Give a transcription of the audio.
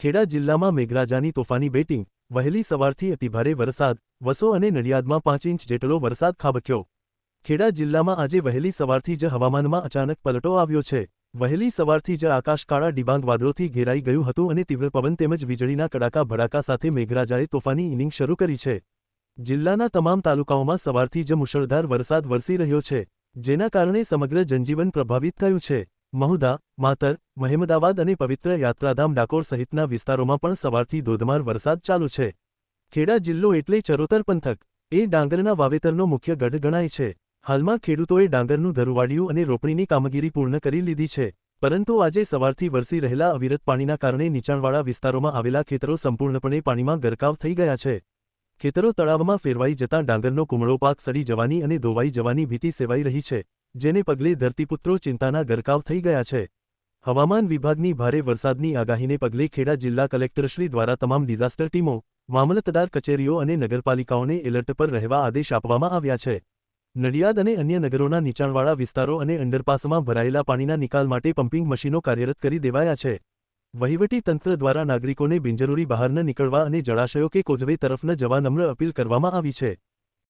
ખેડા જિલ્લામાં મેઘરાજાની તોફાની બેટિંગ, વહેલી સવારથી અતિભારે વરસાદ, વસો અને નડિયાદમાં 5 ઇંચ જેટલો વરસાદ ખાબક્યો. ખેડા જિલ્લામાં આજે વહેલી સવારથી જ હવામાનમાં અચાનક પલટો આવ્યો છે. વહેલી સવારથી જ આકાશ કાળા ડિબાંગ વાદળોથી ઘેરાઈ ગયું હતું અને તીવ્ર પવન તેમજ વીજળીના કડાકા ભડાકા સાથે મેઘરાજાએ તોફાની ઇનિંગ શરૂ કરી છે. જિલ્લાના તમામ તાલુકાઓમાં સવારથી જ મુશળધાર વરસાદ વરસી રહ્યો છે, જેના કારણે સમગ્ર જનજીવન પ્રભાવિત થયું છે. મહુધા, માતર, મહેમદાવાદ અને પવિત્ર યાત્રાધામ ડાકોર સહિતના વિસ્તારોમાં પણ સવારથી ધોધમાર વરસાદ ચાલુ છે. ખેડા જિલ્લો એટલે ચરોતર પંથક, એ ડાંગરના વાવેતરનો મુખ્ય ગઢ ગણાય છે. હાલમાં ખેડૂતોએ ડાંગરનું ધરુવાડિયું અને રોપણીની કામગીરી પૂર્ણ કરી લીધી છે, પરંતુ આજે સવારથી વરસી રહેલા અવિરત પાણીના કારણે નીચાણવાળા વિસ્તારોમાં આવેલા ખેતરો સંપૂર્ણપણે પાણીમાં ગરકાવ થઈ ગયા છે. ખેતરો તળાવમાં ફેરવાઈ જતાં ડાંગરનો કુમળો પાક સડી જવાની અને ધોવાઈ જવાની ભીતિ સેવાઈ રહી છે, જેને પગલે ધરતીપુત્રો ચિંતાના ગરકાવ થઈ ગયા છે. હવામાન વિભાગની ભારે વરસાદની આગાહીને પગલે ખેડા જિલ્લા કલેક્ટરશ્રી દ્વારા તમામ ડિઝાસ્ટર ટીમો, મામલતદાર કચેરીઓ અને નગરપાલિકાઓને એલર્ટ પર રહેવા આદેશ આપવામાં આવ્યા છે. નડિયાદ અને અન્ય નગરોના નીચાણવાળા વિસ્તારો અને અંડરપાસમાં ભરાયેલા પાણીના નિકાલ માટે પમ્પિંગ મશીનો કાર્યરત કરી દેવાયા છે. વહીવટી તંત્ર દ્વારા નાગરિકોને બિનજરૂરી બહાર ન નીકળવા અને જળાશયો કે કોઝવે તરફ ન જવા નમ્ર અપીલ કરવામાં આવી છે.